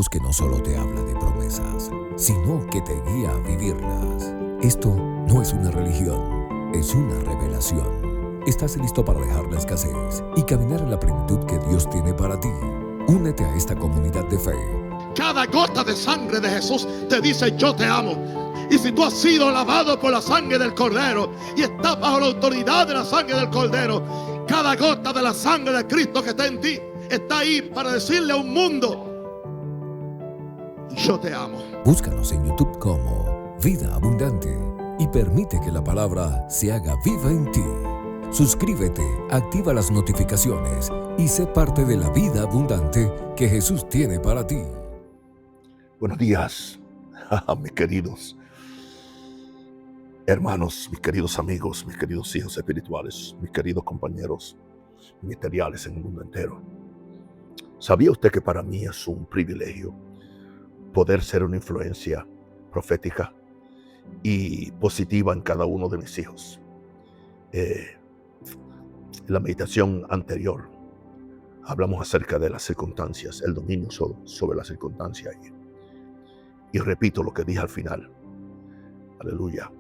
Dios que no solo te habla de promesas, sino que te guía a vivirlas. Esto no es una religión, es una revelación. ¿Estás listo para dejar la escasez y caminar en la plenitud que Dios tiene para ti? Únete a esta comunidad de fe. Cada gota de sangre de Jesús te dice: yo te amo. Y si tú has sido lavado por la sangre del Cordero y estás bajo la autoridad de la sangre del Cordero, cada gota de la sangre de Cristo que está en ti está ahí para decirle a un mundo: yo te amo. Búscanos en YouTube como Vida Abundante y permite que la palabra se haga viva en ti. Suscríbete, activa las notificaciones y sé parte de la vida abundante que Jesús tiene para ti. Buenos días, mis queridos hermanos, mis queridos amigos, mis queridos hijos espirituales, mis queridos compañeros ministeriales en el mundo entero. ¿Sabía usted que para mí es un privilegio poder ser una influencia profética y positiva en cada uno de mis hijos? En la meditación anterior hablamos acerca de las circunstancias, el dominio sobre las circunstancias. Y repito lo que dije al final. Aleluya.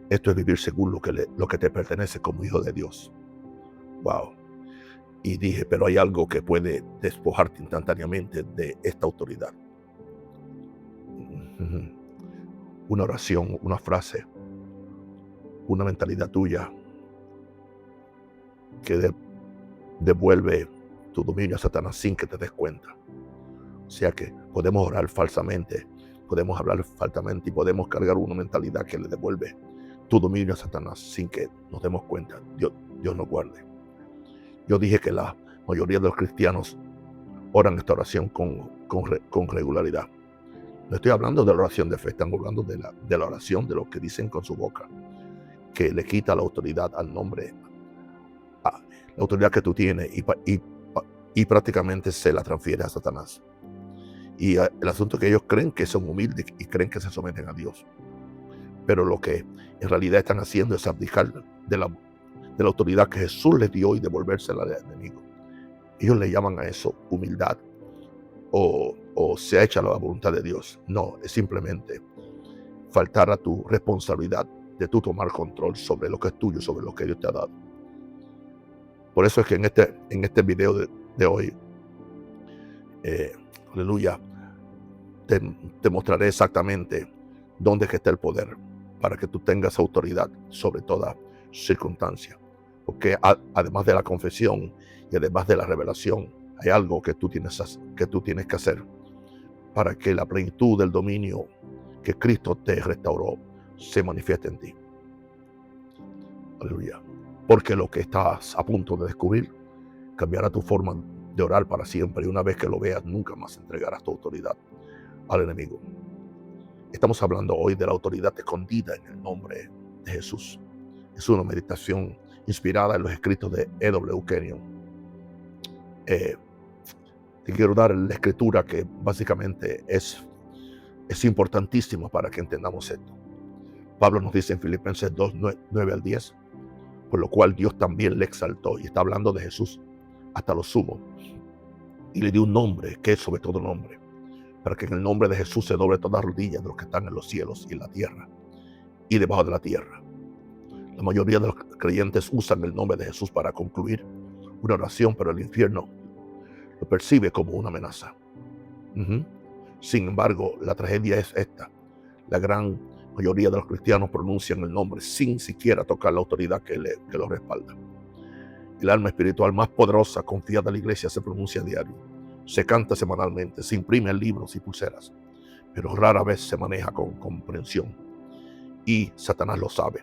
Esto es vivir según lo que te pertenece como hijo de Dios. Wow. Y dije, pero hay algo que puede despojarte instantáneamente de esta autoridad. Una oración, una frase, una mentalidad tuya que devuelve tu dominio a Satanás sin que te des cuenta. O sea que podemos orar falsamente, podemos hablar falsamente y podemos cargar una mentalidad que le devuelve tu dominio a Satanás sin que nos demos cuenta. Dios nos guarde. Yo dije que la mayoría de los cristianos oran esta oración con regularidad. No estoy hablando de la oración de fe, están hablando de la oración de lo que dicen con su boca, que le quita la autoridad al nombre, la autoridad que tú tienes y prácticamente se la transfiere a Satanás. Y el asunto es que ellos creen que son humildes y creen que se someten a Dios. Pero lo que en realidad están haciendo es abdicar de la autoridad que Jesús les dio y devolvérsela al enemigo. Ellos le llaman a eso humildad o se echa la voluntad de Dios. No, es simplemente faltar a tu responsabilidad de tú tomar control sobre lo que es tuyo, sobre lo que Dios te ha dado. Por eso es que en este video de hoy, aleluya, te mostraré exactamente dónde es que está el poder para que tú tengas autoridad sobre toda circunstancia. Porque además de la confesión y además de la revelación, hay algo que tú tienes que hacer para que la plenitud del dominio que Cristo te restauró se manifieste en ti. Aleluya. Porque lo que estás a punto de descubrir cambiará tu forma de orar para siempre. Y una vez que lo veas, nunca más entregarás tu autoridad al enemigo. Estamos hablando hoy de la autoridad escondida en el nombre de Jesús. Es una meditación inspirada en los escritos de E.W. Kenyon. Te quiero dar la escritura que básicamente es importantísima para que entendamos esto. Pablo nos dice en Filipenses 2, 9 al 10, por lo cual Dios también le exaltó, y está hablando de Jesús, hasta lo sumo, y le dio un nombre que es sobre todo nombre, para que en el nombre de Jesús se doble toda rodilla de los que están en los cielos y en la tierra y debajo de la tierra. La mayoría de los creyentes usan el nombre de Jesús para concluir una oración, pero el infierno lo percibe como una amenaza. Sin embargo, la tragedia es esta. La gran mayoría de los cristianos pronuncian el nombre sin siquiera tocar la autoridad que lo respalda. El alma espiritual más poderosa, confiada de la iglesia, se pronuncia a diario. Se canta semanalmente, se imprime en libros y pulseras, pero rara vez se maneja con comprensión. Y Satanás lo sabe.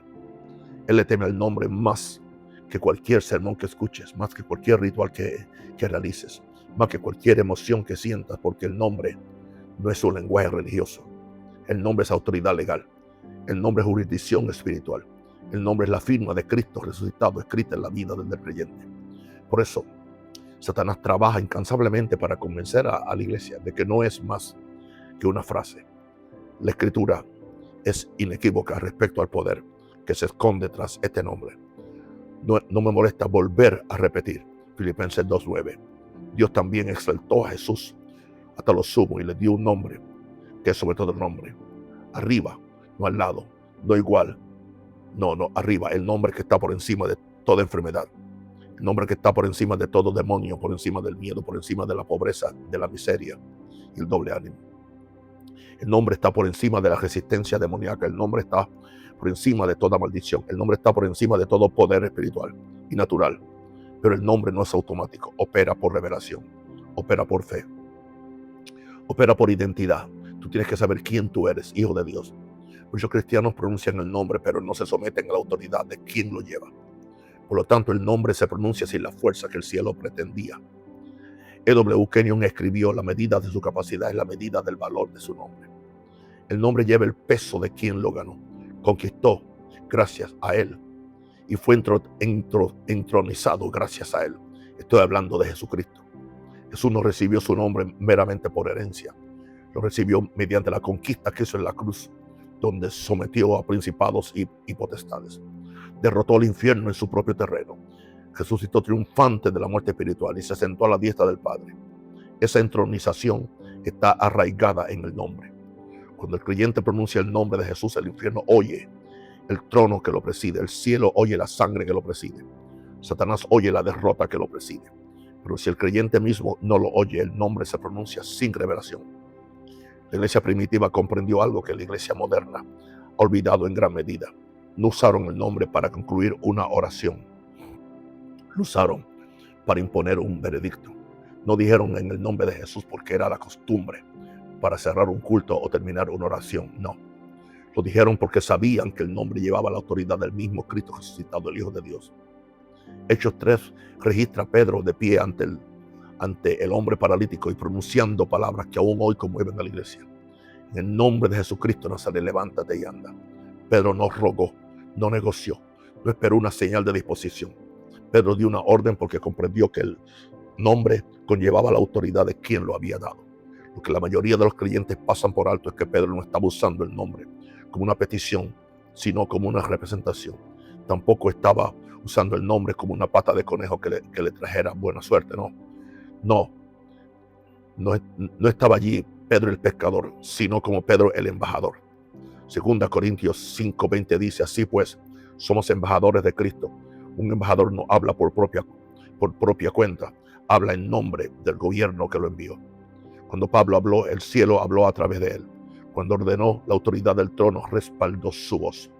Él le teme al nombre más que cualquier sermón que escuches, más que cualquier ritual que realices, más que cualquier emoción que sientas, porque el nombre no es un lenguaje religioso. El nombre es autoridad legal. El nombre es jurisdicción espiritual. El nombre es la firma de Cristo resucitado, escrita en la vida del creyente. Por eso, Satanás trabaja incansablemente para convencer a la iglesia de que no es más que una frase. La escritura es inequívoca respecto al poder que se esconde tras este nombre. No me molesta volver a repetir Filipenses 2:9. Dios también exaltó a Jesús hasta lo sumo y le dio un nombre que es sobre todo el nombre. Arriba, no al lado, no igual. No, arriba, el nombre que está por encima de toda enfermedad. El nombre que está por encima de todo demonio, por encima del miedo, por encima de la pobreza, de la miseria y el doble ánimo. El nombre está por encima de la resistencia demoníaca. El nombre está por encima de toda maldición. El nombre está por encima de todo poder espiritual y natural. Pero el nombre no es automático. Opera por revelación. Opera por fe. Opera por identidad. Tú tienes que saber quién tú eres, hijo de Dios. Muchos cristianos pronuncian el nombre, pero no se someten a la autoridad de quien lo lleva. Por lo tanto, el nombre se pronuncia sin la fuerza que el cielo pretendía. E.W. Kenyon escribió: la medida de su capacidad es la medida del valor de su nombre. El nombre lleva el peso de quien lo ganó, conquistó gracias a él y fue entronizado gracias a él. Estoy hablando de Jesucristo. Jesús no recibió su nombre meramente por herencia. Lo recibió mediante la conquista que hizo en la cruz, donde sometió a principados y potestades. Derrotó al infierno en su propio terreno. Resucitó triunfante de la muerte espiritual y se sentó a la diestra del Padre. Esa entronización está arraigada en el nombre. Cuando el creyente pronuncia el nombre de Jesús, el infierno oye el trono que lo preside. El cielo oye la sangre que lo preside. Satanás oye la derrota que lo preside. Pero si el creyente mismo no lo oye, el nombre se pronuncia sin revelación. La iglesia primitiva comprendió algo que la iglesia moderna ha olvidado en gran medida. No usaron el nombre para concluir una oración. Lo usaron para imponer un veredicto. No dijeron en el nombre de Jesús porque era la costumbre para cerrar un culto o terminar una oración. No. Lo dijeron porque sabían que el nombre llevaba la autoridad del mismo Cristo resucitado, el Hijo de Dios. Hechos 3 registra a Pedro de pie ante el hombre paralítico y pronunciando palabras que aún hoy conmueven a la iglesia. En el nombre de Jesucristo Nazaret, levántate y anda. Pedro no rogó, no negoció, no esperó una señal de disposición. Pedro dio una orden porque comprendió que el nombre conllevaba la autoridad de quien lo había dado. Lo que la mayoría de los creyentes pasan por alto es que Pedro no estaba usando el nombre como una petición, sino como una representación. Tampoco estaba usando el nombre como una pata de conejo que le trajera buena suerte. No estaba allí Pedro el pescador, sino como Pedro el embajador. 2 Corintios 5:20 dice: así pues, somos embajadores de Cristo. Un embajador no habla por propia cuenta, habla en nombre del gobierno que lo envió. Cuando Pablo habló, el cielo habló a través de él. Cuando ordenó, la autoridad del trono respaldó su voz.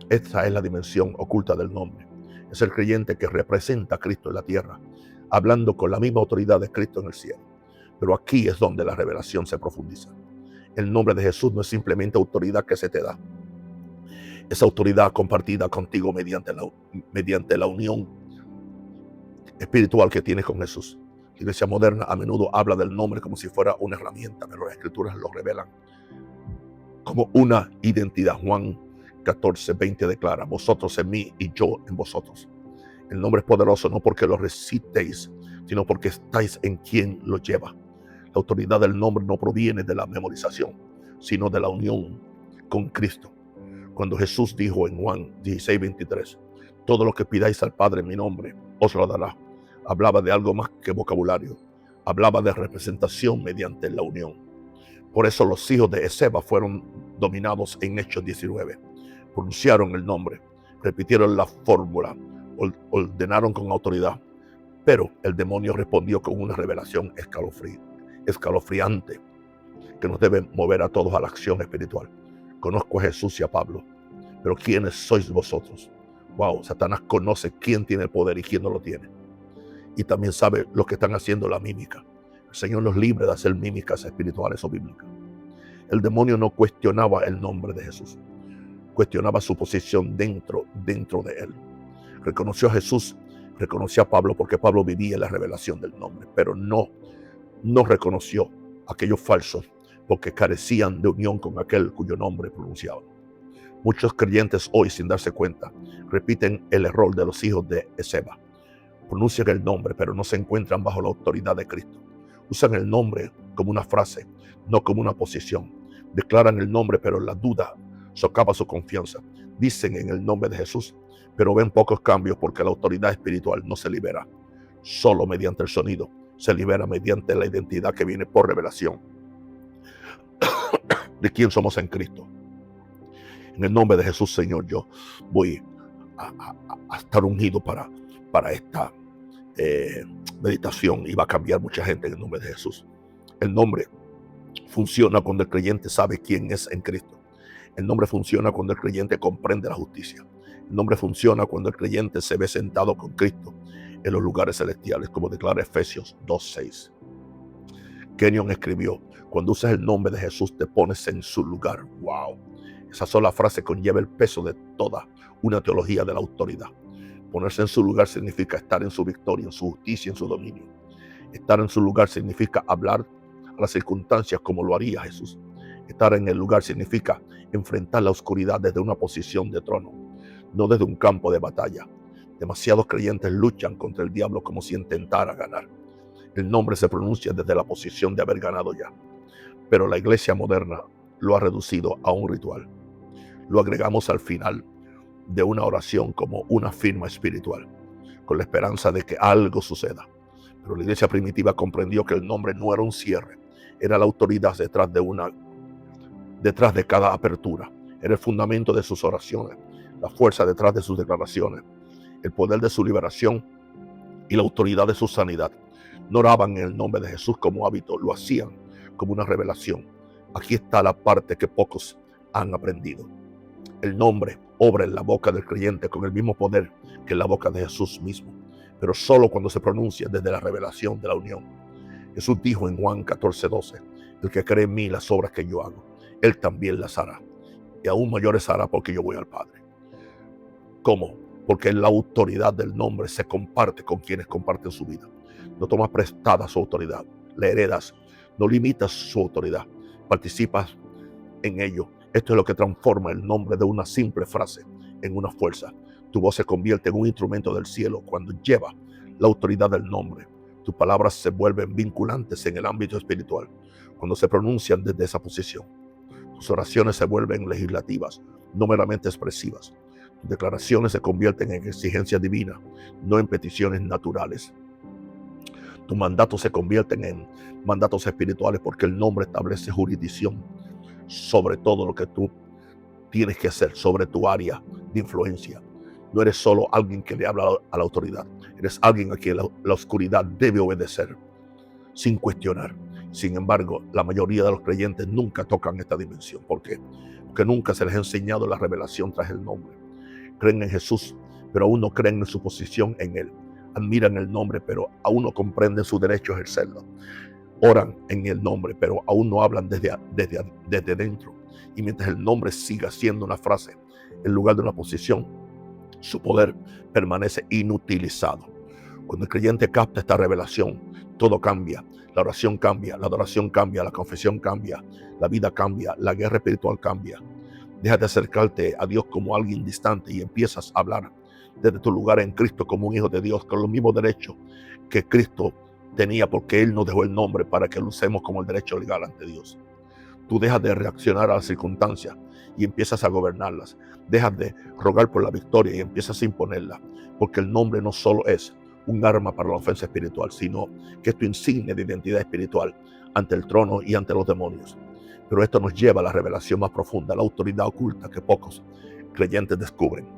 Esta es la dimensión oculta del nombre. Es el creyente que representa a Cristo en la tierra, hablando con la misma autoridad de Cristo en el cielo. Pero aquí es donde la revelación se profundiza. El nombre de Jesús no es simplemente autoridad que se te da. Es autoridad compartida contigo mediante la unión espiritual que tienes con Jesús. La iglesia moderna a menudo habla del nombre como si fuera una herramienta, pero las escrituras lo revelan como una identidad. Juan 14:20 declara: vosotros en mí y yo en vosotros. El nombre es poderoso no porque lo recitéis, sino porque estáis en quien lo lleva. La autoridad del nombre no proviene de la memorización, sino de la unión con Cristo. Cuando Jesús dijo en Juan 16:23, todo lo que pidáis al Padre en mi nombre, os lo dará, hablaba de algo más que vocabulario. Hablaba de representación mediante la unión. Por eso los hijos de Esceva fueron dominados en Hechos 19. Pronunciaron el nombre, repitieron la fórmula, ordenaron con autoridad. Pero el demonio respondió con una revelación escalofriante que nos debe mover a todos a la acción espiritual. Conozco a Jesús y a Pablo, pero ¿quiénes sois vosotros? Wow, Satanás conoce quién tiene el poder y quién no lo tiene. Y también sabe los que están haciendo la mímica. El Señor nos libre de hacer mímicas espirituales o bíblicas. El demonio no cuestionaba el nombre de Jesús. Cuestionaba su posición dentro de él. Reconoció a Jesús, reconoció a Pablo porque Pablo vivía la revelación del nombre, pero no reconoció a aquellos falsos porque carecían de unión con aquel cuyo nombre pronunciaban. Muchos creyentes hoy, sin darse cuenta, repiten el error de los hijos de Esceva. Pronuncian el nombre, pero no se encuentran bajo la autoridad de Cristo. Usan el nombre como una frase, no como una posición. Declaran el nombre, pero la duda socava su confianza. Dicen en el nombre de Jesús, pero ven pocos cambios porque la autoridad espiritual no se libera solo mediante el sonido, se libera mediante la identidad que viene por revelación de quién somos en Cristo. En el nombre de Jesús, Señor, yo voy a estar ungido para esta meditación, y va a cambiar mucha gente en el nombre de Jesús. El nombre funciona cuando el creyente sabe quién es en Cristo. El nombre funciona cuando el creyente comprende la justicia. El nombre funciona cuando el creyente se ve sentado con Cristo en los lugares celestiales, como declara Efesios 2:6. Kenyon escribió: cuando usas el nombre de Jesús te pones en su lugar. Wow. Esa sola frase conlleva el peso de toda una teología de la autoridad. Ponerse en su lugar significa estar en su victoria, en su justicia, en su dominio. Estar en su lugar significa hablar a las circunstancias como lo haría Jesús. Estar en el lugar significa enfrentar la oscuridad desde una posición de trono, no desde un campo de batalla. Demasiados creyentes luchan contra el diablo como si intentara ganar. El nombre se pronuncia desde la posición de haber ganado ya. Pero la iglesia moderna lo ha reducido a un ritual. Lo agregamos al final de una oración como una firma espiritual, con la esperanza de que algo suceda. Pero la iglesia primitiva comprendió que el nombre no era un cierre, era la autoridad detrás de cada apertura. Era el fundamento de sus oraciones, la fuerza detrás de sus declaraciones, el poder de su liberación y la autoridad de su sanidad. No oraban en el nombre de Jesús como hábito, lo hacían como una revelación. Aquí está la parte que pocos han aprendido. El nombre obra en la boca del creyente con el mismo poder que en la boca de Jesús mismo, pero solo cuando se pronuncia desde la revelación de la unión. Jesús dijo en Juan 14:12: el que cree en mí, las obras que yo hago, él también las hará, y aún mayores hará, porque yo voy al Padre. ¿Cómo? Porque la autoridad del nombre se comparte con quienes comparten su vida. No tomas prestada su autoridad, la heredas, no limitas su autoridad, participas en ello. Esto es lo que transforma el nombre de una simple frase en una fuerza. Tu voz se convierte en un instrumento del cielo cuando lleva la autoridad del nombre. Tus palabras se vuelven vinculantes en el ámbito espiritual cuando se pronuncian desde esa posición. Tus oraciones se vuelven legislativas, no meramente expresivas. Tus declaraciones se convierten en exigencias divinas, no en peticiones naturales. Tus mandatos se convierten en mandatos espirituales porque el nombre establece jurisdicción sobre todo lo que tú tienes que hacer, sobre tu área de influencia. No eres solo alguien que le habla a la autoridad, eres alguien a quien la oscuridad debe obedecer sin cuestionar. Sin embargo, la mayoría de los creyentes nunca tocan esta dimensión. ¿Por qué? Porque nunca se les ha enseñado la revelación tras el nombre. Creen en Jesús, pero aún no creen en su posición en Él. Admiran el nombre, pero aún no comprenden su derecho a ejercerlo. Oran en el nombre, pero aún no hablan desde dentro. Y mientras el nombre siga siendo una frase en lugar de una posición, su poder permanece inutilizado. Cuando el creyente capta esta revelación, todo cambia. La oración cambia, la adoración cambia, la confesión cambia, la vida cambia, la guerra espiritual cambia. Deja de acercarte a Dios como alguien distante y empiezas a hablar desde tu lugar en Cristo como un hijo de Dios, con los mismos derechos que Cristo tenía, porque Él nos dejó el nombre para que lo usemos como el derecho legal ante Dios. Tú dejas de reaccionar a las circunstancias y empiezas a gobernarlas. Dejas de rogar por la victoria y empiezas a imponerla, porque el nombre no solo es un arma para la ofensa espiritual, sino que es tu insignia de identidad espiritual ante el trono y ante los demonios. Pero esto nos lleva a la revelación más profunda, la autoridad oculta que pocos creyentes descubren.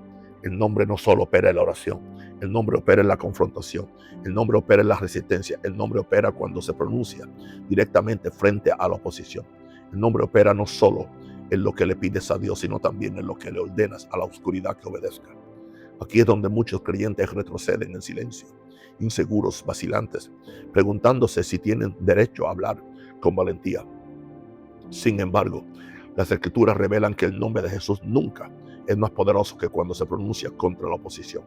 El nombre no solo opera en la oración, el nombre opera en la confrontación, el nombre opera en la resistencia, el nombre opera cuando se pronuncia directamente frente a la oposición. El nombre opera no solo en lo que le pides a Dios, sino también en lo que le ordenas a la oscuridad que obedezca. Aquí es donde muchos creyentes retroceden en silencio, inseguros, vacilantes, preguntándose si tienen derecho a hablar con valentía. Sin embargo, las Escrituras revelan que el nombre de Jesús nunca es más poderoso que cuando se pronuncia contra la oposición.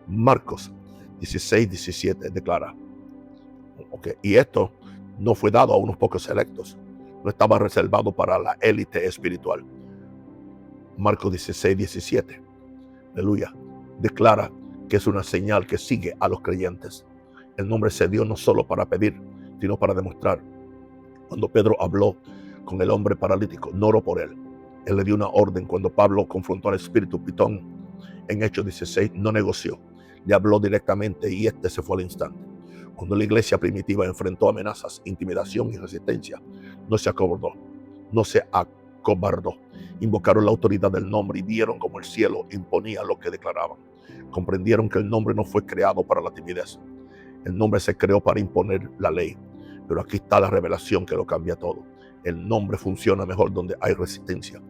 Marcos 16:17 declara, y esto no fue dado a unos pocos selectos, no estaba reservado para la élite espiritual. Marcos 16:17, aleluya, declara que es una señal que sigue a los creyentes. El nombre se dio no solo para pedir, sino para demostrar. Cuando Pedro habló con el hombre paralítico, no oró por él. Él le dio una orden. Cuando Pablo confrontó al espíritu pitón en Hechos 16, no negoció. Le habló directamente y este se fue al instante. Cuando la iglesia primitiva enfrentó amenazas, intimidación y resistencia, no se acobardó, no se acobardó. Invocaron la autoridad del nombre y vieron como el cielo imponía lo que declaraban. Comprendieron que el nombre no fue creado para la timidez. El nombre se creó para imponer la ley. Pero aquí está la revelación que lo cambia todo. El nombre funciona mejor donde hay resistencia.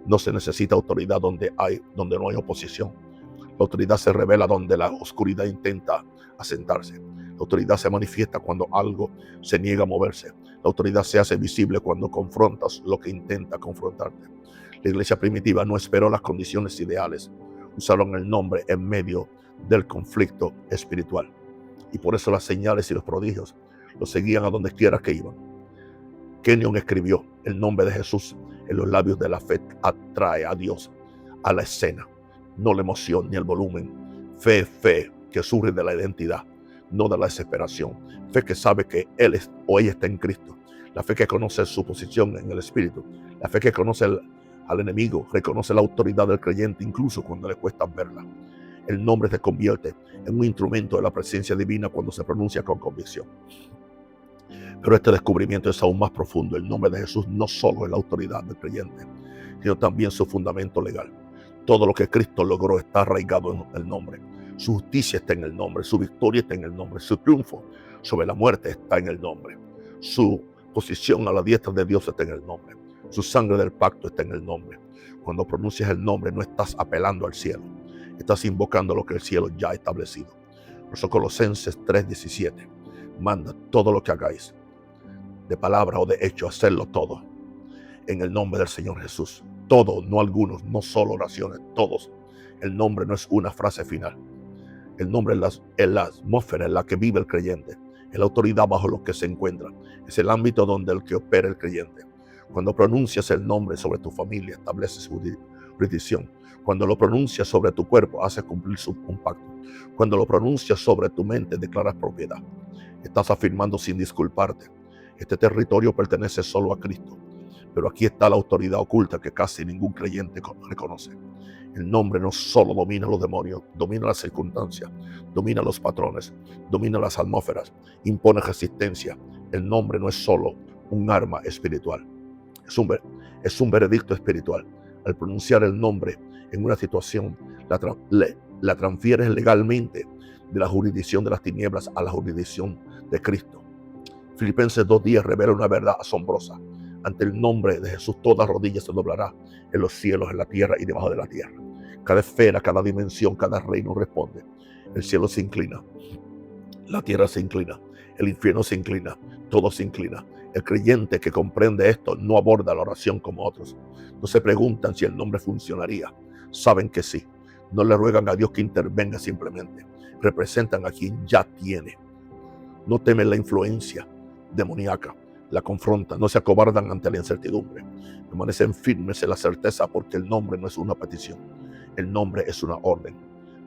No se necesita autoridad donde no hay oposición. La autoridad se revela donde la oscuridad intenta asentarse. La autoridad se manifiesta cuando algo se niega a moverse. La autoridad se hace visible cuando confrontas lo que intenta confrontarte. La iglesia primitiva no esperó las condiciones ideales. Usaron el nombre en medio del conflicto espiritual. Y por eso las señales y los prodigios los seguían a donde quiera que iban. Kenyon escribió: el nombre de Jesús en los labios de la fe atrae a Dios a la escena. No la emoción ni el volumen. Fe que surge de la identidad, no de la desesperación. Fe que sabe que él o ella está en Cristo. La fe que conoce su posición en el Espíritu. La fe que conoce al enemigo, reconoce la autoridad del creyente incluso cuando le cuesta verla. El nombre se convierte en un instrumento de la presencia divina cuando se pronuncia con convicción. Pero este descubrimiento es aún más profundo. El nombre de Jesús no solo es la autoridad del creyente, sino también su fundamento legal. Todo lo que Cristo logró está arraigado en el nombre. Su justicia está en el nombre, su victoria está en el nombre, su triunfo sobre la muerte está en el nombre, su posición a la diestra de Dios está en el nombre, su sangre del pacto está en el nombre. Cuando pronuncias el nombre no estás apelando al cielo, estás invocando lo que el cielo ya ha establecido. Por eso Colosenses 3:17 manda: todo lo que hagáis, de palabra o de hecho, hacerlo todo en el nombre del Señor Jesús. Todo, no algunos, no solo oraciones, todos. El nombre no es una frase final. El nombre es la atmósfera en la que vive el creyente, es la autoridad bajo lo que se encuentra, es el ámbito donde el que opera el creyente. Cuando pronuncias el nombre sobre tu familia, estableces jurisdicción. Cuando lo pronuncias sobre tu cuerpo, haces cumplir un pacto. Cuando lo pronuncias sobre tu mente, declaras propiedad. Estás afirmando sin disculparte: este territorio pertenece solo a Cristo. Pero aquí está la autoridad oculta que casi ningún creyente reconoce. El nombre no solo domina los demonios, domina las circunstancias, domina los patrones, domina las atmósferas, impone resistencia. El nombre no es solo un arma espiritual, es un veredicto espiritual. Al pronunciar el nombre en una situación, la transfieres legalmente de la jurisdicción de las tinieblas a la jurisdicción de Cristo. Filipenses 2:10 revela una verdad asombrosa. Ante el nombre de Jesús toda rodilla se doblará, en los cielos, en la tierra y debajo de la tierra. Cada esfera, cada dimensión, cada reino responde. El cielo se inclina, la tierra se inclina, el infierno se inclina, todo se inclina. El creyente que comprende esto no aborda la oración como otros. No se preguntan si el nombre funcionaría. Saben que sí. No le ruegan a Dios que intervenga, simplemente representan a quien ya tiene. No temen la influencia demoníaca, la confrontan, no se acobardan ante la incertidumbre. Permanecen firmes en la certeza, porque el nombre no es una petición, el nombre es una orden.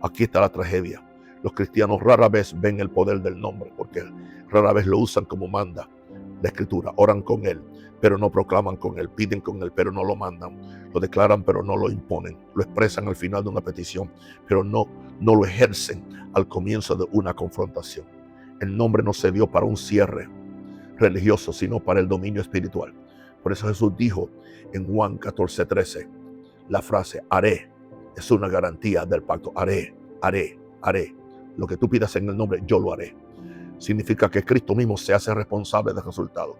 Aquí está la tragedia. Los cristianos rara vez ven el poder del nombre, porque rara vez lo usan como manda la Escritura. Oran con él, pero no proclaman con él. Piden con él, pero no lo mandan. Lo declaran, pero no lo imponen. Lo expresan al final de una petición, pero no lo ejercen al comienzo de una confrontación. El nombre no se dio para un cierre religioso, sino para el dominio espiritual. Por eso Jesús dijo en Juan 14:13, la frase haré es una garantía del pacto. Haré. Lo que tú pidas en el nombre, yo lo haré. Significa que Cristo mismo se hace responsable del resultado.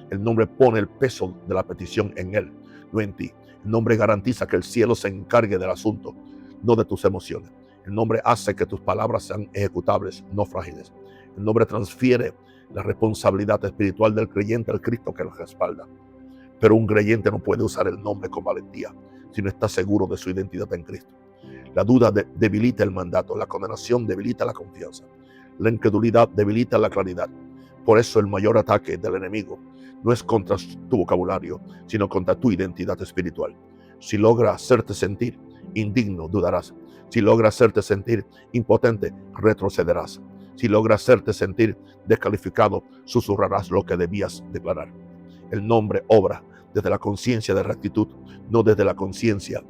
El nombre pone el peso de la petición en él, no en ti. El nombre garantiza que el cielo se encargue del asunto, no de tus emociones. El nombre hace que tus palabras sean ejecutables, no frágiles. El nombre transfiere la responsabilidad espiritual del creyente al Cristo que lo respalda. Pero un creyente no puede usar el nombre con valentía si no está seguro de su identidad en Cristo. La duda debilita el mandato, la condenación debilita la confianza, la incredulidad debilita la claridad. Por eso el mayor ataque del enemigo no es contra tu vocabulario, sino contra tu identidad espiritual. Si logra hacerte sentir indigno, dudarás. Si logra hacerte sentir impotente, retrocederás. Si logra hacerte sentir descalificado, susurrarás lo que debías declarar. El nombre obra desde la conciencia de rectitud, no desde la conciencia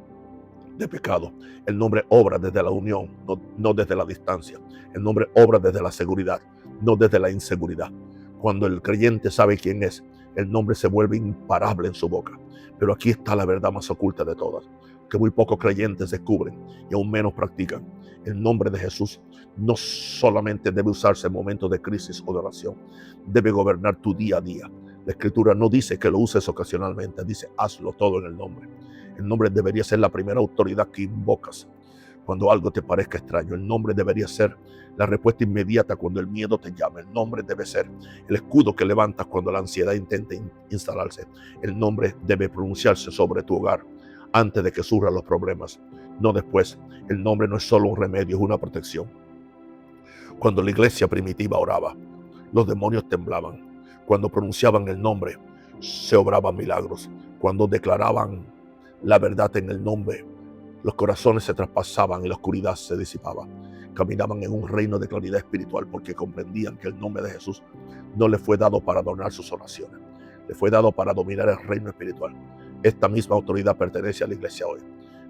de pecado. El nombre obra desde la unión, no desde la distancia. El nombre obra desde la seguridad, no desde la inseguridad. Cuando el creyente sabe quién es, el nombre se vuelve imparable en su boca. Pero aquí está la verdad más oculta de todas, que muy pocos creyentes descubren y aún menos practican. El nombre de Jesús no solamente debe usarse en momentos de crisis o de oración, debe gobernar tu día a día. La Escritura no dice que lo uses ocasionalmente, dice hazlo todo en el nombre. El nombre debería ser la primera autoridad que invocas cuando algo te parezca extraño. El nombre debería ser la respuesta inmediata cuando el miedo te llama. El nombre debe ser el escudo que levantas cuando la ansiedad intente instalarse. El nombre debe pronunciarse sobre tu hogar antes de que surjan los problemas, no después. El nombre no es solo un remedio, es una protección. Cuando la iglesia primitiva oraba, los demonios temblaban. Cuando pronunciaban el nombre, se obraban milagros. Cuando declaraban la verdad en el nombre, los corazones se traspasaban y la oscuridad se disipaba. Caminaban en un reino de claridad espiritual porque comprendían que el nombre de Jesús no le fue dado para adornar sus oraciones, le fue dado para dominar el reino espiritual. Esta misma autoridad pertenece a la iglesia hoy,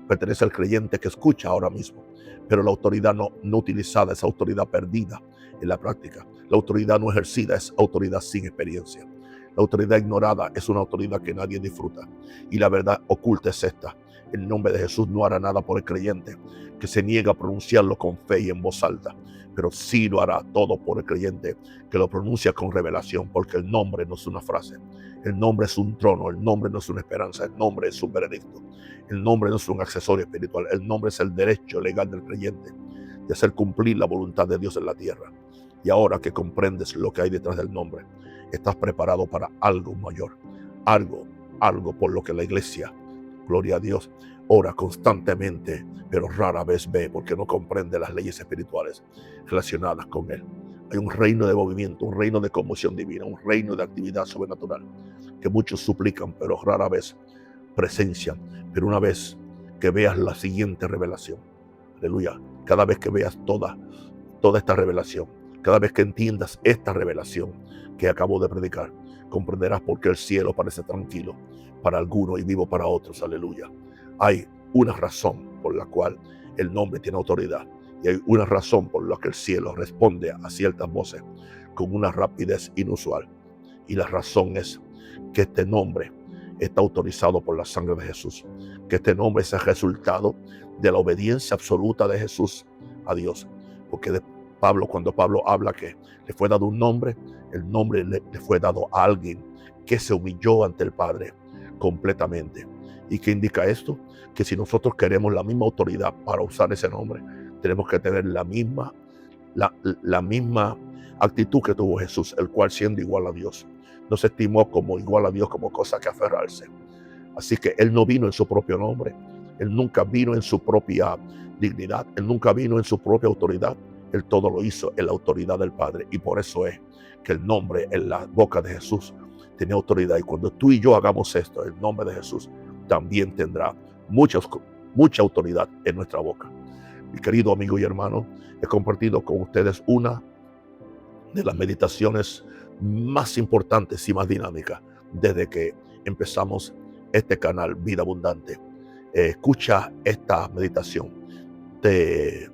pertenece al creyente que escucha ahora mismo, pero la autoridad no utilizada es autoridad perdida en la práctica. La autoridad no ejercida es autoridad sin experiencia. La autoridad ignorada es una autoridad que nadie disfruta. Y la verdad oculta es esta: el nombre de Jesús no hará nada por el creyente que se niega a pronunciarlo con fe y en voz alta, pero sí lo hará todo por el creyente que lo pronuncia con revelación, porque el nombre no es una frase, el nombre es un trono, el nombre no es una esperanza, el nombre es un veredicto, el nombre no es un accesorio espiritual, el nombre es el derecho legal del creyente de hacer cumplir la voluntad de Dios en la tierra. Y ahora que comprendes lo que hay detrás del nombre, estás preparado para algo mayor, algo por lo que la iglesia, gloria a Dios, ora constantemente, pero rara vez ve porque no comprende las leyes espirituales relacionadas con él. Hay un reino de movimiento, un reino de conmoción divina, un reino de actividad sobrenatural que muchos suplican, pero rara vez presencian. Pero una vez que veas la siguiente revelación, aleluya, cada vez que veas toda esta revelación, cada vez que entiendas esta revelación que acabo de predicar, comprenderás por qué el cielo parece tranquilo para algunos y vivo para otros, aleluya. Hay una razón por la cual el nombre tiene autoridad, y hay una razón por la que el cielo responde a ciertas voces con una rapidez inusual. Y la razón es que este nombre está autorizado por la sangre de Jesús, que este nombre es el resultado de la obediencia absoluta de Jesús a Dios. Porque cuando Pablo habla que le fue dado un nombre, el nombre le fue dado a alguien que se humilló ante el Padre completamente. ¿Y qué indica esto? Que si nosotros queremos la misma autoridad para usar ese nombre, tenemos que tener la misma actitud que tuvo Jesús, el cual, siendo igual a Dios, no se estimó como igual a Dios como cosa que aferrarse. Así que él no vino en su propio nombre, él nunca vino en su propia dignidad, él nunca vino en su propia autoridad, él todo lo hizo en la autoridad del Padre. Y por eso es que el nombre en la boca de Jesús tenía autoridad. Y cuando tú y yo hagamos esto, el nombre de Jesús también tendrá mucha autoridad en nuestra boca. Mi querido amigo y hermano, he compartido con ustedes una de las meditaciones más importantes y más dinámicas desde que empezamos este canal Vida Abundante. Escucha esta meditación. Te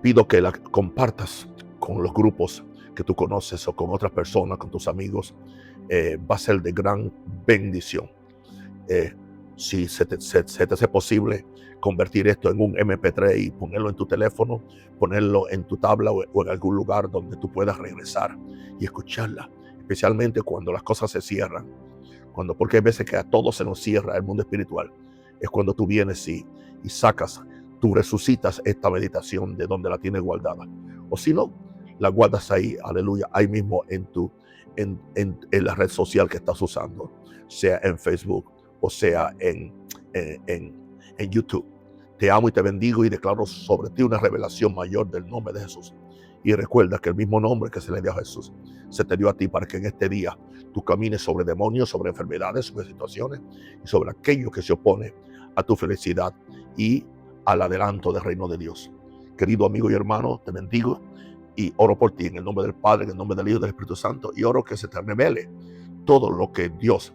pido que la compartas con los grupos que tú conoces o con otras personas, con tus amigos. Va a ser de gran bendición. Si se te hace posible convertir esto en un MP3 y ponerlo en tu teléfono, ponerlo en tu tabla o en algún lugar donde tú puedas regresar y escucharla, especialmente cuando las cosas se cierran, porque hay veces que a todos se nos cierra el mundo espiritual. Es cuando tú vienes y tú resucitas esta meditación de donde la tienes guardada, o si no, la guardas ahí, aleluya, ahí mismo en la red social que estás usando, sea en Facebook o sea en YouTube. Te amo y te bendigo y declaro sobre ti una revelación mayor del nombre de Jesús. Y recuerda que el mismo nombre que se le dio a Jesús se te dio a ti para que en este día tú camines sobre demonios, sobre enfermedades, sobre situaciones y sobre aquello que se opone a tu felicidad y al adelanto del reino de Dios. Querido amigo y hermano, te bendigo y oro por ti en el nombre del Padre, en el nombre del Hijo y del Espíritu Santo, y oro que se te revele todo lo que Dios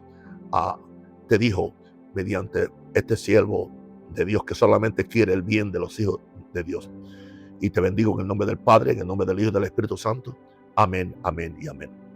te dijo mediante este siervo de Dios que solamente quiere el bien de los hijos de Dios. y te bendigo en el nombre del Padre, en el nombre del Hijo y del Espíritu Santo. Amén, amén y amén.